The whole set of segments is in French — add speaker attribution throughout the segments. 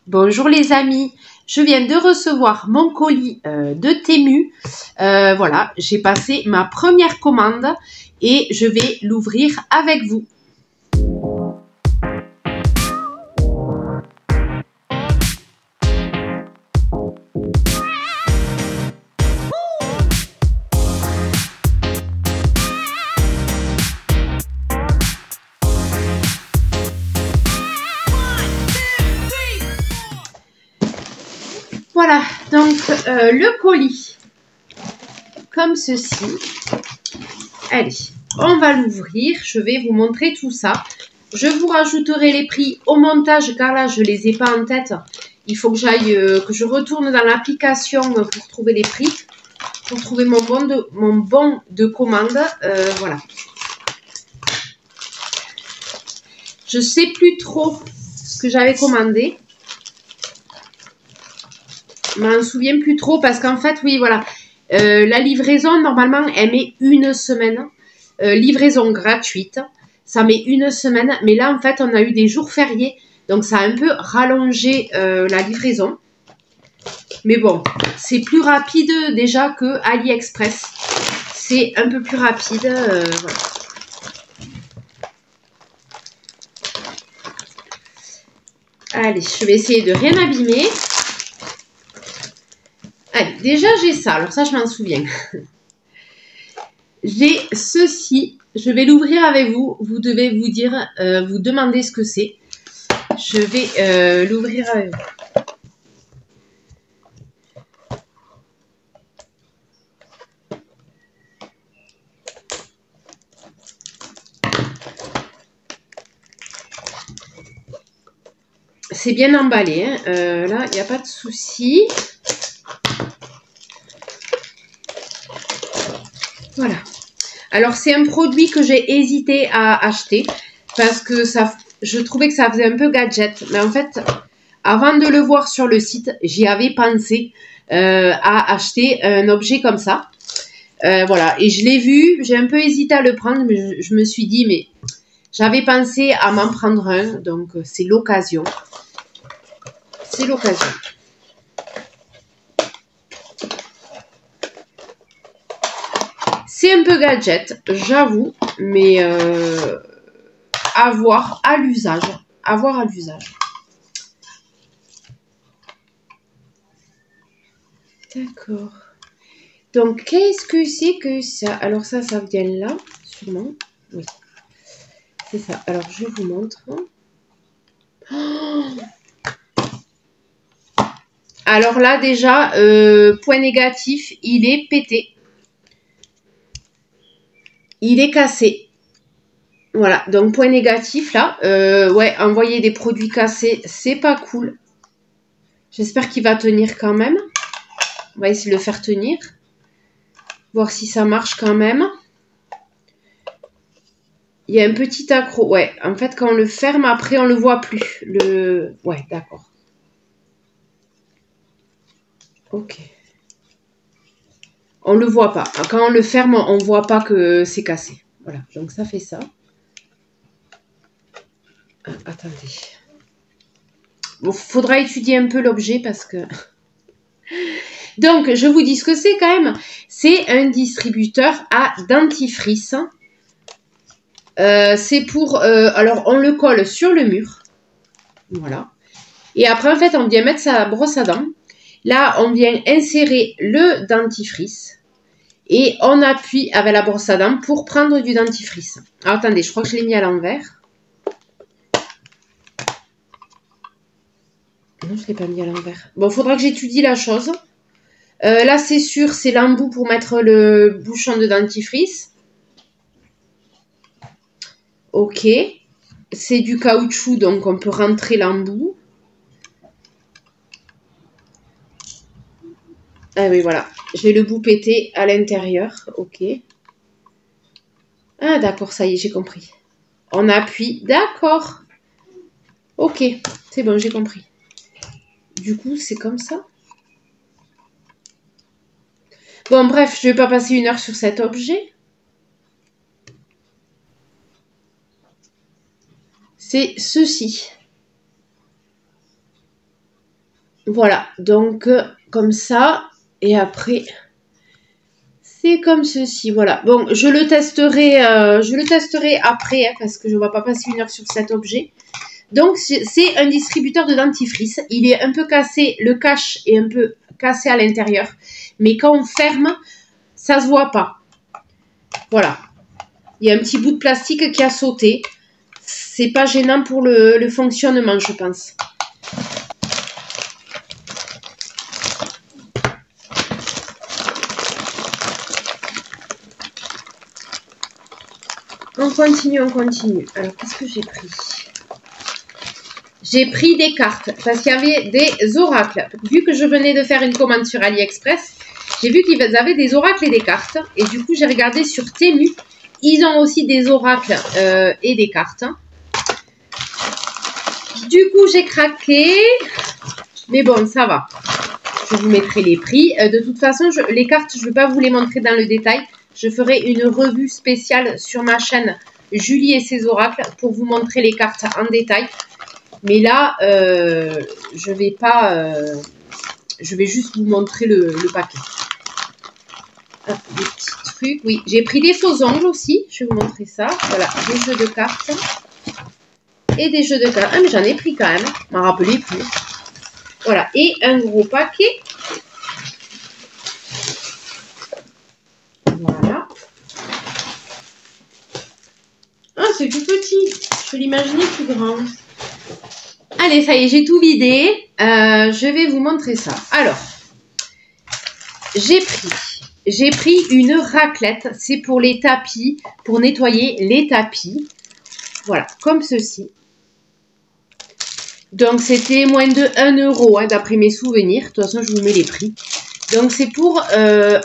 Speaker 1: Bonjour les amis, je viens de recevoir mon colis de Temu. Voilà, j'ai passé ma première commande et je vais l'ouvrir avec vous. Voilà, donc le colis, comme ceci. Allez, on va l'ouvrir, je vais vous montrer tout ça. Je vous rajouterai les prix au montage car là, je ne les ai pas en tête. Il faut que j'aille, que je retourne dans l'application pour trouver les prix, pour trouver mon bon de commande. Voilà. Je ne sais plus trop ce que j'avais commandé. Je m'en souviens plus trop parce qu'en fait, oui, voilà. La livraison, normalement, elle met une semaine. Livraison gratuite. Ça met une semaine. Mais là, en fait, on a eu des jours fériés. Donc, ça a un peu rallongé la livraison. Mais bon, c'est plus rapide déjà que AliExpress. C'est un peu plus rapide. Voilà. Allez, je vais essayer de rien abîmer. Allez, déjà j'ai ça, alors ça je m'en souviens. J'ai ceci, je vais l'ouvrir avec vous. Vous devez vous dire, vous demander ce que c'est. Je vais l'ouvrir avec vous. C'est bien emballé, hein. Là il n'y a pas de souci. Voilà. Alors, c'est un produit que j'ai hésité à acheter parce que je trouvais que ça faisait un peu gadget. Mais en fait, avant de le voir sur le site, j'y avais pensé à acheter un objet comme ça. Voilà. Et je l'ai vu, j'ai un peu hésité à le prendre, mais je me suis dit, mais j'avais pensé à m'en prendre un. Donc, c'est l'occasion. C'est l'occasion. C'est un peu gadget, j'avoue, mais à voir à l'usage. À voir à l'usage. D'accord. Donc, qu'est-ce que c'est que ça? Alors, ça vient là, sûrement. Oui, c'est ça. Alors, je vous montre. Oh, alors là, déjà, point négatif, il est pété. Il est cassé. Voilà, donc point négatif là. Ouais, envoyer des produits cassés, c'est pas cool. J'espère qu'il va tenir quand même. On va essayer de le faire tenir. Voir si ça marche quand même. Il y a un petit accro. Ouais, en fait, quand on le ferme, après, on le voit plus. Ouais, d'accord. Ok. On le voit pas. Quand on le ferme, on voit pas que c'est cassé. Voilà, donc ça fait ça. Ah, attendez. Bon, faudra étudier un peu l'objet parce que... Donc, je vous dis ce que c'est quand même. C'est un distributeur à dentifrice. C'est pour... alors, on le colle sur le mur. Voilà. Et après, en fait, on vient mettre sa brosse à dents. Là, on vient insérer le dentifrice. Et on appuie avec la brosse à dents pour prendre du dentifrice. Alors, attendez, je crois que je l'ai mis à l'envers. Non, je ne l'ai pas mis à l'envers. Bon, il faudra que j'étudie la chose. Là, c'est sûr, c'est l'embout pour mettre le bouchon de dentifrice. Ok. C'est du caoutchouc, donc on peut rentrer l'embout. Ah oui, voilà. J'ai le bout pété à l'intérieur. Ok. Ah, d'accord, ça y est, j'ai compris. On appuie. D'accord. Ok, c'est bon, j'ai compris. Du coup, c'est comme ça. Bon, bref, je ne vais pas passer 1 heure sur cet objet. C'est ceci. Voilà, donc comme ça. Et après, c'est comme ceci. Voilà. Bon, je le testerai après, hein, parce que je ne vais pas passer 1 heure sur cet objet. Donc, c'est un distributeur de dentifrice. Il est un peu cassé, le cache est un peu cassé à l'intérieur. Mais quand on ferme, ça ne se voit pas. Voilà. Il y a un petit bout de plastique qui a sauté. C'est pas gênant pour le fonctionnement, je pense. On continue, on continue. Alors, qu'est-ce que j'ai pris? J'ai pris des cartes parce qu'il y avait des oracles. Vu que je venais de faire une commande sur AliExpress, j'ai vu qu'ils avaient des oracles et des cartes. Et du coup, j'ai regardé sur Temu. Ils ont aussi des oracles et des cartes. Du coup, j'ai craqué. Mais bon, ça va. Je vous mettrai les prix. De toute façon, les cartes, je ne vais pas vous les montrer dans le détail. Je ferai une revue spéciale sur ma chaîne Julie et ses oracles pour vous montrer les cartes en détail. Mais là, je vais pas... je vais juste vous montrer le paquet. Ah, des petits trucs. Oui, j'ai pris des faux ongles aussi. Je vais vous montrer ça. Voilà, des jeux de cartes. Et des jeux de cartes. Ah, mais j'en ai pris quand même. Je m'en rappelais plus. Voilà, et un gros paquet. Voilà. Ah, c'est tout petit. Je l'imaginais plus grand. Allez, ça y est, j'ai tout vidé. Je vais vous montrer ça. Alors, j'ai pris une raclette. C'est pour les tapis, pour nettoyer les tapis. Voilà, comme ceci. Donc, c'était moins de 1 euro, hein, d'après mes souvenirs. De toute façon, je vous mets les prix. Donc, c'est pour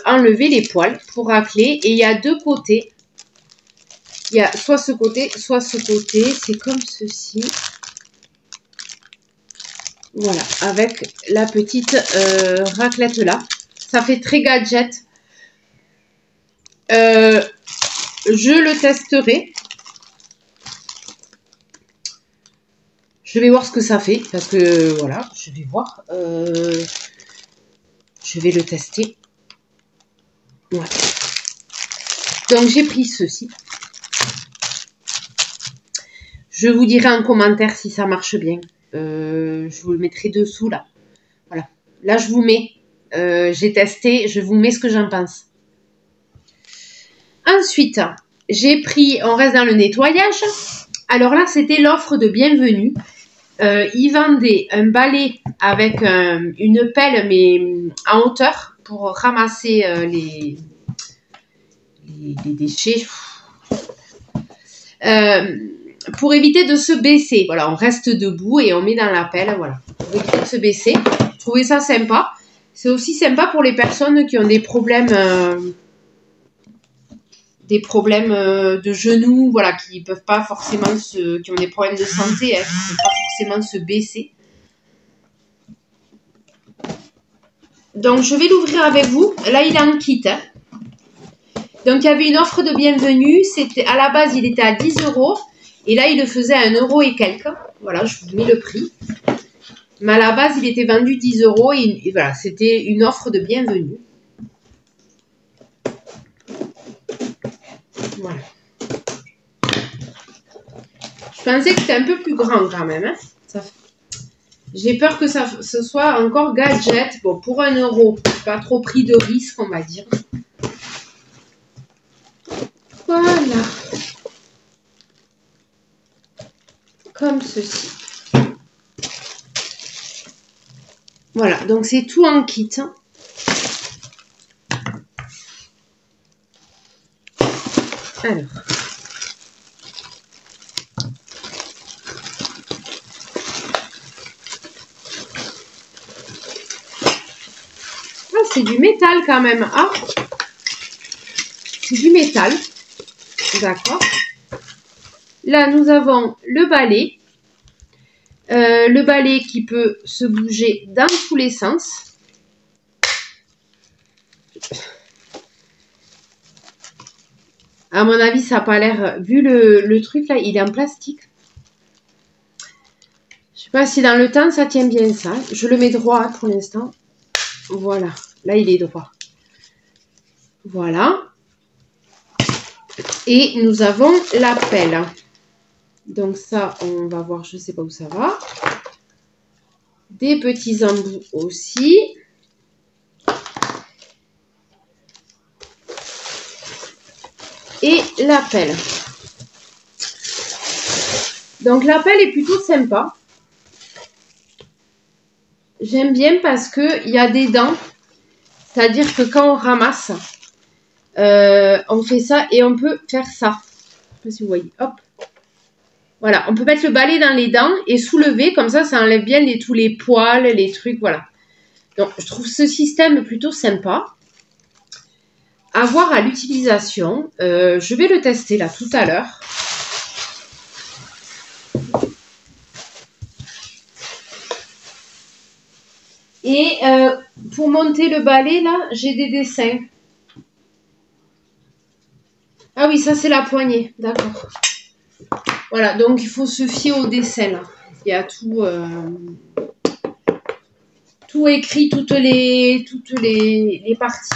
Speaker 1: enlever les poils, pour racler. Et il y a 2 côtés. Il y a soit ce côté, soit ce côté. C'est comme ceci. Voilà, avec la petite raclette là. Ça fait très gadget. Je le testerai. Je vais voir ce que ça fait. Parce que voilà, je vais voir. Je vais le tester. Voilà. Donc j'ai pris ceci. Je vous dirai en commentaire si ça marche bien. Je vous le mettrai dessous là. Voilà. Là je vous mets. J'ai testé. Je vous mets ce que j'en pense. Ensuite, j'ai pris. On reste dans le nettoyage. Alors là, c'était l'offre de bienvenue. Ils vendaient un balai avec une pelle mais en hauteur pour ramasser les déchets. Pour éviter de se baisser. Voilà, on reste debout et on met dans la pelle, voilà, pour éviter de se baisser. Je trouvais ça sympa. C'est aussi sympa pour les personnes qui ont des problèmes de genoux, voilà, qui peuvent pas forcément qui ont des problèmes de santé, hein, qui ne peuvent pas forcément se baisser. Donc, je vais l'ouvrir avec vous. Là, il est en kit, hein. Donc, il y avait une offre de bienvenue. C'était à la base, il était à 10 euros. Et là, il le faisait à 1 euro et quelques. Voilà, je vous mets le prix. Mais à la base, il était vendu 10 euros. Et voilà, c'était une offre de bienvenue. Voilà. Je pensais que c'était un peu plus grand quand même. Hein. J'ai peur que ce soit encore gadget. Bon, pour 1 euro, pas trop pris de risque, on va dire. Voilà. Comme ceci. Voilà, donc c'est tout en kit. Alors. Ah, c'est du métal quand même. Ah, c'est du métal. D'accord. Là, nous avons le balai. Le balai qui peut se bouger dans tous les sens. À mon avis, ça n'a pas l'air... Vu le truc là, il est en plastique. Je sais pas si dans le temps ça tient bien ça. Je le mets droit hein, pour l'instant. Voilà, là il est droit. Voilà. Et nous avons la pelle. Donc ça, on va voir, je ne sais pas où ça va. Des petits embouts aussi. Et la pelle. Donc la pelle est plutôt sympa. J'aime bien parce qu'il y a des dents. C'est-à-dire que quand on ramasse, on fait ça et on peut faire ça. Je ne sais pas si vous voyez. Hop. Voilà, on peut mettre le balai dans les dents et soulever. Comme ça enlève bien tous les poils, les trucs, voilà. Donc, je trouve ce système plutôt sympa. À voir à l'utilisation. Je vais le tester là tout à l'heure. Et pour monter le balai, là, j'ai des dessins. Ah oui, ça c'est la poignée, d'accord. Voilà, donc il faut se fier au dessin là. Il y a tout, tout écrit, toutes les parties.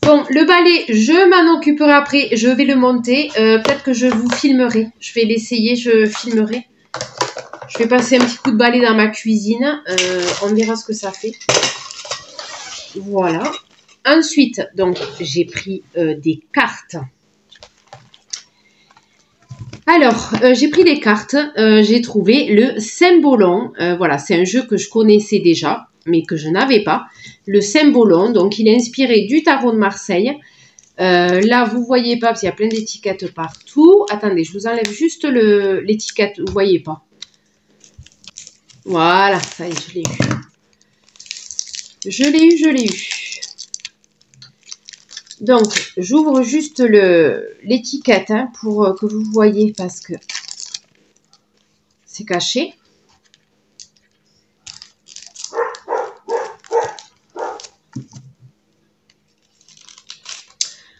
Speaker 1: Bon, le balai, je m'en occuperai après. Je vais le monter. Peut-être que je vous filmerai. Je vais l'essayer, je filmerai. Je vais passer un petit coup de balai dans ma cuisine. On verra ce que ça fait. Voilà. Ensuite, donc, j'ai pris des cartes. Alors, j'ai pris les cartes, j'ai trouvé le Cymbolon. Voilà, c'est un jeu que je connaissais déjà, mais que je n'avais pas. Le Cymbolon, donc il est inspiré du tarot de Marseille. Là, vous ne voyez pas, parce qu'il y a plein d'étiquettes partout. Attendez, je vous enlève juste l'étiquette, vous ne voyez pas. Voilà, ça y est, je l'ai eu. Je l'ai eu. Donc, j'ouvre juste l'étiquette hein, pour que vous voyez parce que c'est caché.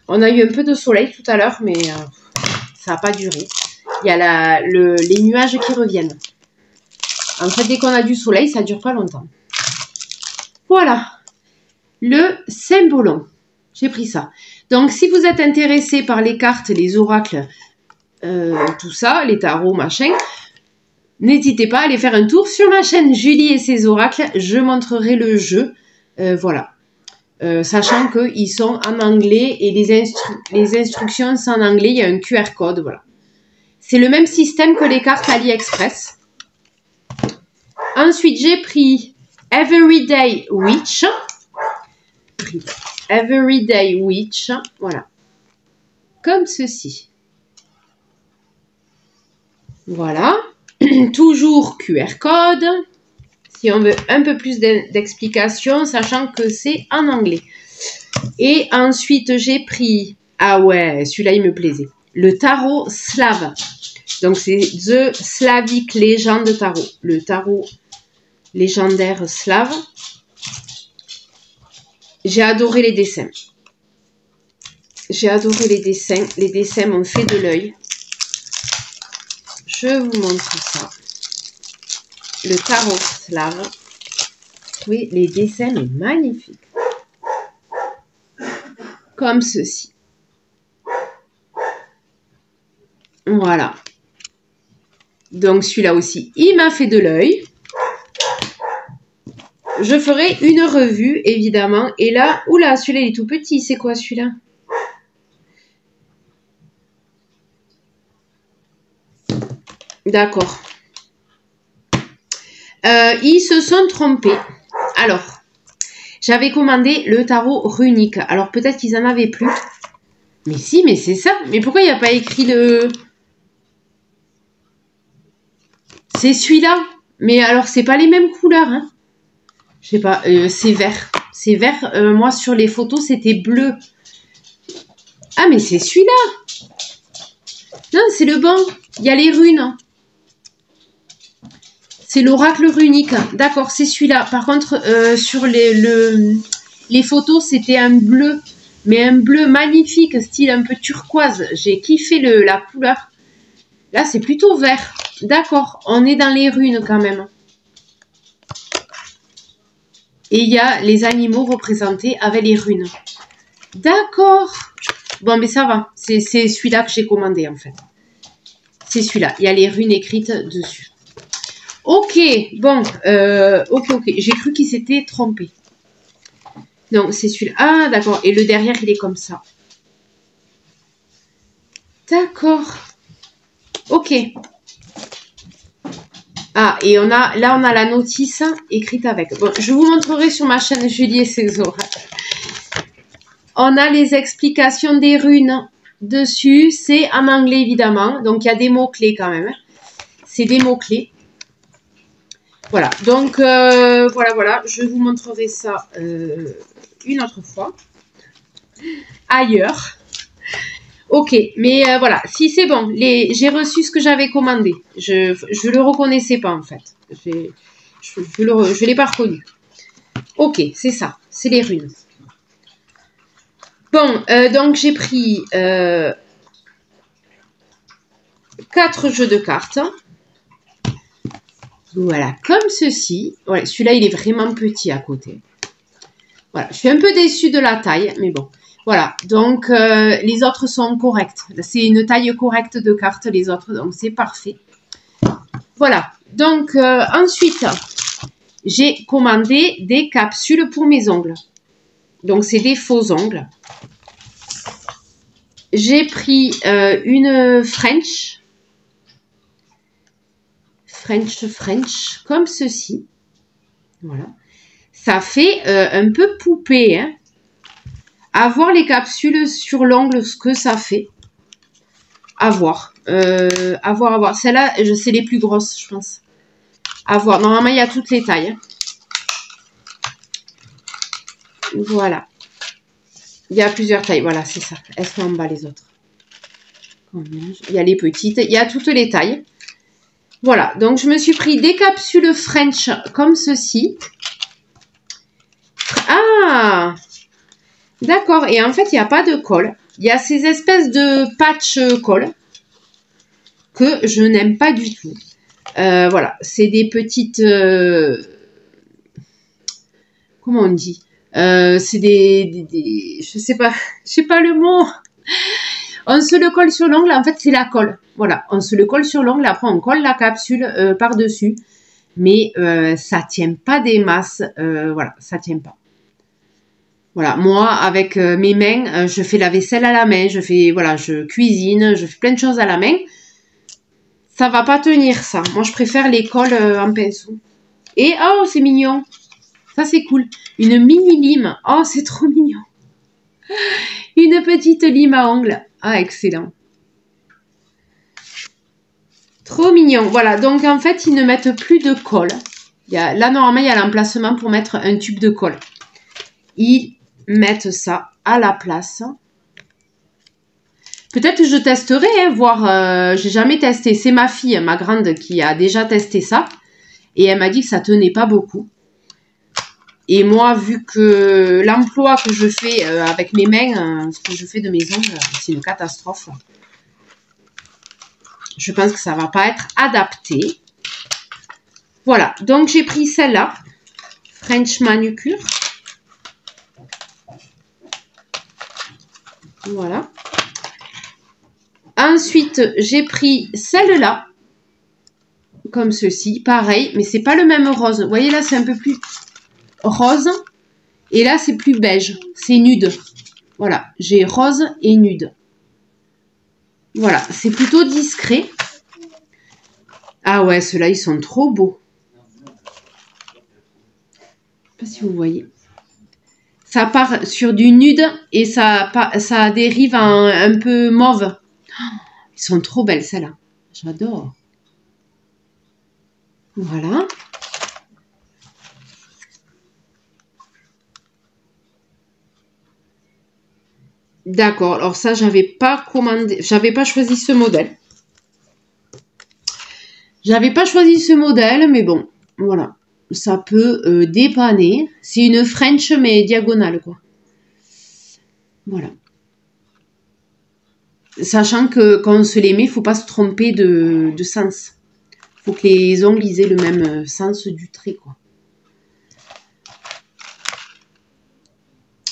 Speaker 1: On a eu un peu de soleil tout à l'heure, mais ça n'a pas duré. Il y a les nuages qui reviennent. En fait, dès qu'on a du soleil, ça ne dure pas longtemps. Voilà, le Cymbolon. J'ai pris ça. Donc, si vous êtes intéressé par les cartes, les oracles, tout ça, les tarots, machin, n'hésitez pas à aller faire un tour sur ma chaîne Julie et ses oracles. Je montrerai le jeu. Voilà. Sachant qu'ils sont en anglais et les instructions sont en anglais. Il y a un QR code. Voilà. C'est le même système que les cartes AliExpress. Ensuite, j'ai pris Everyday Witch. Everyday Witch, voilà, comme ceci. Voilà, toujours QR code, si on veut un peu plus d'explications, sachant que c'est en anglais. Et ensuite, j'ai pris, ah ouais, celui-là, il me plaisait, le tarot slave. Donc, c'est The Slavic Legend Tarot, le tarot légendaire slave. J'ai adoré les dessins. J'ai adoré les dessins. Les dessins m'ont fait de l'œil. Je vous montre ça. Le tarot slave. Oui, les dessins sont magnifiques. Comme ceci. Voilà. Donc celui-là aussi, il m'a fait de l'œil. Je ferai une revue, évidemment. Et là, oula, celui-là, il est tout petit. C'est quoi, celui-là? D'accord. Ils se sont trompés. Alors, j'avais commandé le tarot runique. Alors, peut-être qu'ils n'en avaient plus. Mais si, mais c'est ça. Mais pourquoi il n'y a pas écrit le... C'est celui-là. Mais alors, c'est pas les mêmes couleurs, hein. Je sais pas, c'est vert. C'est vert. Moi, sur les photos, c'était bleu. Ah, mais c'est celui-là. Non, c'est le bon. Il y a les runes. C'est l'oracle runique. D'accord, c'est celui-là. Par contre, sur les photos, c'était un bleu. Mais un bleu magnifique, style un peu turquoise. J'ai kiffé la couleur. Là, c'est plutôt vert. D'accord, on est dans les runes quand même. Et il y a les animaux représentés avec les runes. D'accord. Bon, mais ça va. C'est celui-là que j'ai commandé, en fait. C'est celui-là. Il y a les runes écrites dessus. Ok, bon. Ok. J'ai cru qu'il s'était trompé. Non, c'est celui-là. Ah, d'accord. Et le derrière, il est comme ça. D'accord. Ok. Ah, et là, on a la notice écrite avec. Bon, je vous montrerai sur ma chaîne Julie et ses orages. On a les explications des runes dessus. C'est en anglais, évidemment. Donc, il y a des mots-clés quand même. C'est des mots-clés. Voilà. Donc, voilà. Je vous montrerai ça une autre fois. Ailleurs. Ok, mais voilà, si c'est bon, j'ai reçu ce que j'avais commandé. Je le reconnaissais pas en fait. Je l'ai pas reconnu. Ok, c'est ça, c'est les runes. Bon, donc j'ai pris 4 jeux de cartes. Voilà, comme ceci. Ouais, celui-là, il est vraiment petit à côté. Voilà, je suis un peu déçue de la taille, mais bon. Voilà, donc les autres sont corrects. C'est une taille correcte de cartes, les autres, donc c'est parfait. Voilà, donc ensuite, j'ai commandé des capsules pour mes ongles. Donc, c'est des faux ongles. J'ai pris une French, comme ceci. Voilà. Ça fait un peu poupée, hein. À voir les capsules sur l'ongle, ce que ça fait. À voir. À voir. Celle-là, c'est les plus grosses, je pense. À voir. Normalement, il y a toutes les tailles. Voilà. Il y a plusieurs tailles. Voilà, c'est ça. Elles sont en bas, les autres. Il y a les petites. Il y a toutes les tailles. Voilà. Donc, je me suis pris des capsules French comme ceci. Ah! D'accord. Et en fait, il n'y a pas de colle. Il y a ces espèces de patch colle que je n'aime pas du tout. Voilà. C'est des petites... comment on dit? C'est je sais pas le mot. On se le colle sur l'ongle. En fait, c'est la colle. Voilà. On se le colle sur l'ongle. Après, on colle la capsule par-dessus. Mais ça tient pas des masses. Voilà. Ça tient pas. Voilà, moi, avec mes mains, je fais la vaisselle à la main, je cuisine, je fais plein de choses à la main. Ça va pas tenir, ça. Moi, je préfère les colles en pinceau. Et, oh, c'est mignon. Ça, c'est cool. Une mini lime. Oh, c'est trop mignon. Une petite lime à ongles. Ah, excellent. Trop mignon. Voilà, donc, en fait, ils ne mettent plus de colle. Là, normalement, il y a l'emplacement pour mettre un tube de colle. Ils mettre ça à la place. Peut-être que je testerai, hein, voir. J'ai jamais testé. C'est ma fille, ma grande, qui a déjà testé ça. Et elle m'a dit que ça tenait pas beaucoup. Et moi, vu que l'emploi que je fais avec mes mains, ce que je fais de mes ongles, c'est une catastrophe. Je pense que ça va pas être adapté. Voilà. Donc, j'ai pris celle-là. French Manucure. Voilà. Ensuite, j'ai pris celle-là. Comme ceci. Pareil, mais c'est pas le même rose. Vous voyez, là, c'est un peu plus rose. Et là, c'est plus beige. C'est nude. Voilà. J'ai rose et nude. Voilà. C'est plutôt discret. Ah ouais, ceux-là, ils sont trop beaux. Je sais pas si vous voyez. Ça part sur du nude et ça dérive en un peu mauve. Ils sont trop belles, celles-là. J'adore. Voilà. D'accord. Alors ça, j'avais pas commandé, j'avais pas choisi ce modèle. J'avais pas choisi ce modèle, mais bon, voilà. Ça peut dépanner. C'est une French, mais diagonale, quoi. Voilà. Sachant que quand on se les met, il ne faut pas se tromper de sens. Il faut que les ongles aient le même sens du trait, quoi.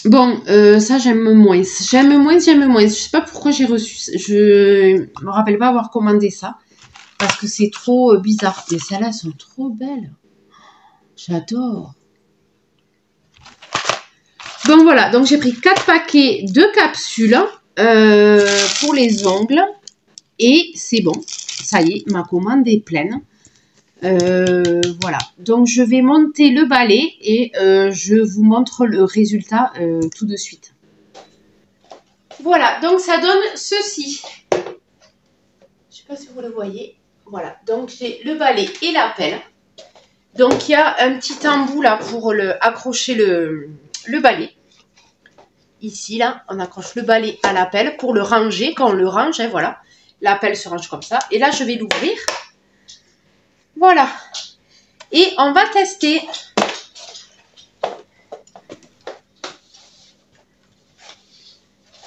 Speaker 1: Bon, ça j'aime moins. J'aime moins. Je sais pas pourquoi j'ai reçu. Je me rappelle pas avoir commandé ça. Parce que c'est trop bizarre. Mais celles-là sont trop belles. J'adore. Bon voilà, donc j'ai pris 4 paquets de capsules pour les ongles. Et c'est bon. Ça y est, ma commande est pleine. Voilà, donc je vais monter le balai et je vous montre le résultat tout de suite. Voilà, donc ça donne ceci. Je sais pas si vous le voyez. Voilà, donc j'ai le balai et la pelle. Donc il y a un petit embout là pour accrocher le balai. Ici là, on accroche le balai à la pelle pour le ranger. Quand on le range, hein, voilà, la pelle se range comme ça. Et là, je vais l'ouvrir. Voilà. Et on va tester.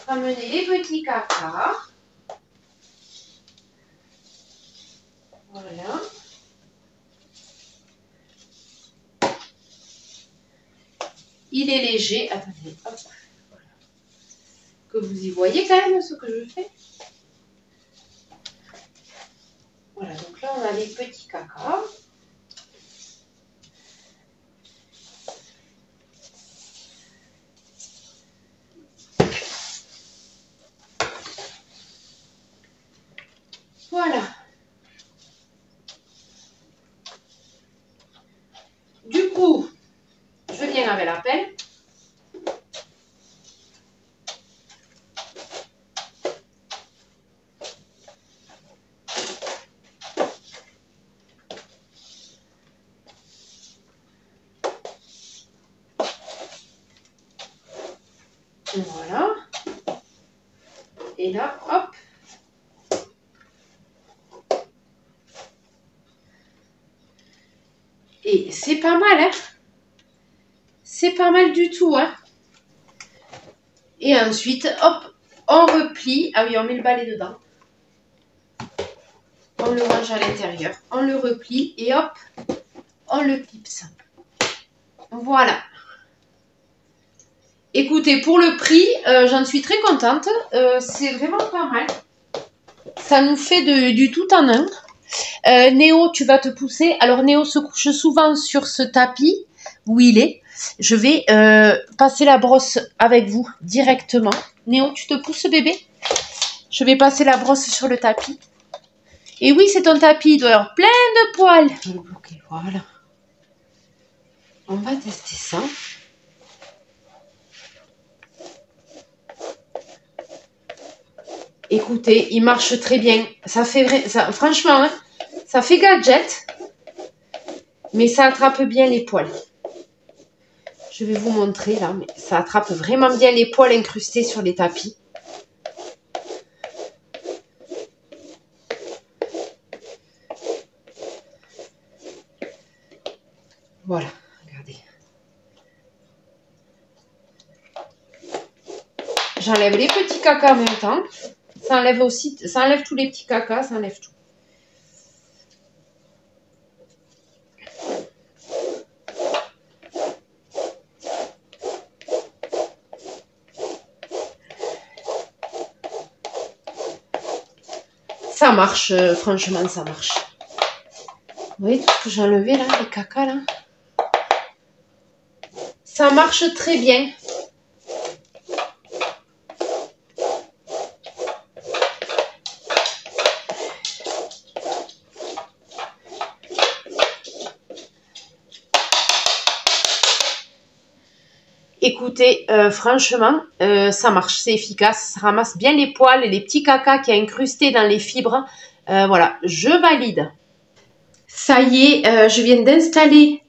Speaker 1: Ramener les petits caca. Voilà. Il est léger. Attendez, hop. Voilà. Que vous y voyez quand même ce que je fais. Voilà, donc là on a les petits caca. Voilà. Du coup, je viens avec la pelle. Voilà. Et là, hop. Et c'est pas mal, hein. C'est pas mal du tout, hein. Et ensuite, hop, on replie. Ah oui, on met le balai dedans. On le range à l'intérieur. On le replie et hop, on le clipse. Voilà. Écoutez, pour le prix, j'en suis très contente. C'est vraiment pas mal. Ça nous fait du tout en un. Néo, tu vas te pousser. Alors, Néo se couche souvent sur ce tapis où il est. Je vais passer la brosse avec vous directement. Néo, tu te pousses, bébé? Je vais passer la brosse sur le tapis. Et oui, c'est ton tapis. Il doit y avoir plein de poils. Ok, voilà. On va tester ça. Écoutez, il marche très bien. Ça fait franchement, hein, ça fait gadget, mais ça attrape bien les poils. Je vais vous montrer là, mais ça attrape vraiment bien les poils incrustés sur les tapis. Voilà, regardez. J'enlève les petits caca en même temps. Ça enlève aussi, ça enlève tous les petits caca, ça enlève tout. Ça marche, franchement, ça marche. Vous voyez tout ce que j'ai enlevé là, les caca là? Ça marche très bien. Écoutez, franchement, ça marche, c'est efficace, ça ramasse bien les poils et les petits caca qui a incrusté dans les fibres. Voilà, je valide. Ça y est, je viens d'installer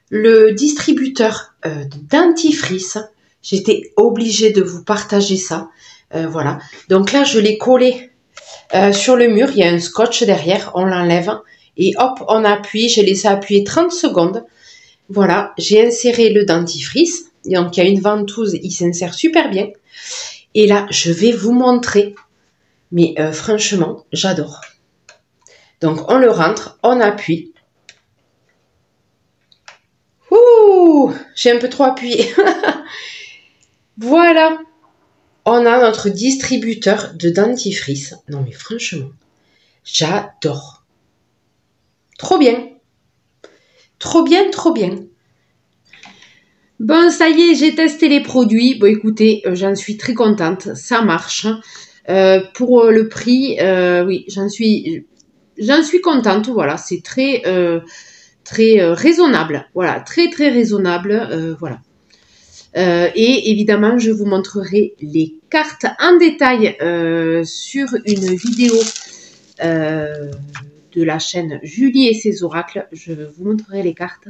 Speaker 1: le distributeur de dentifrice. J'étais obligée de vous partager ça. Voilà, donc là, je l'ai collé sur le mur. Il y a un scotch derrière, on l'enlève et hop, on appuie. J'ai laissé appuyer 30 secondes. Voilà, j'ai inséré le dentifrice. Donc, il y a une ventouse, il s'insère super bien. Et là, je vais vous montrer. Mais franchement, j'adore. Donc, on le rentre, on appuie. Ouh, j'ai un peu trop appuyé. Voilà. On a notre distributeur de dentifrice. Non, mais franchement, j'adore. Trop bien. Trop bien, trop bien. Bon, ça y est, j'ai testé les produits. Bon, écoutez, j'en suis très contente. Ça marche. Pour le prix, oui, j'en suis contente. Voilà, c'est très raisonnable. Voilà, très raisonnable. Voilà. Et évidemment, je vous montrerai les cartes en détail sur une vidéo de la chaîne Julie et ses oracles. Je vous montrerai les cartes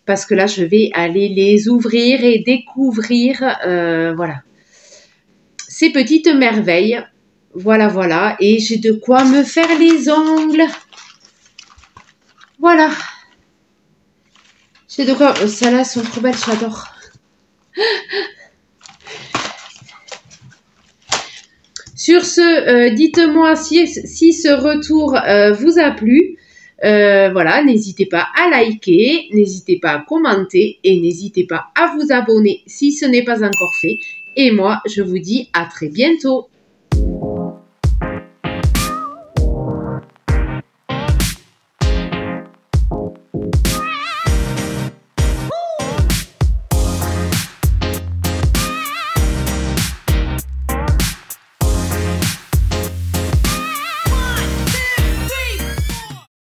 Speaker 1: parce que là, je vais aller les ouvrir et découvrir voilà, ces petites merveilles. Voilà, voilà. Et j'ai de quoi me faire les ongles. Voilà. J'ai de quoi... Celles-là sont trop belles, j'adore. Sur ce, dites-moi si ce retour vous a plu. Voilà, n'hésitez pas à liker, n'hésitez pas à commenter et n'hésitez pas à vous abonner si ce n'est pas encore fait. Et moi, je vous dis à très bientôt.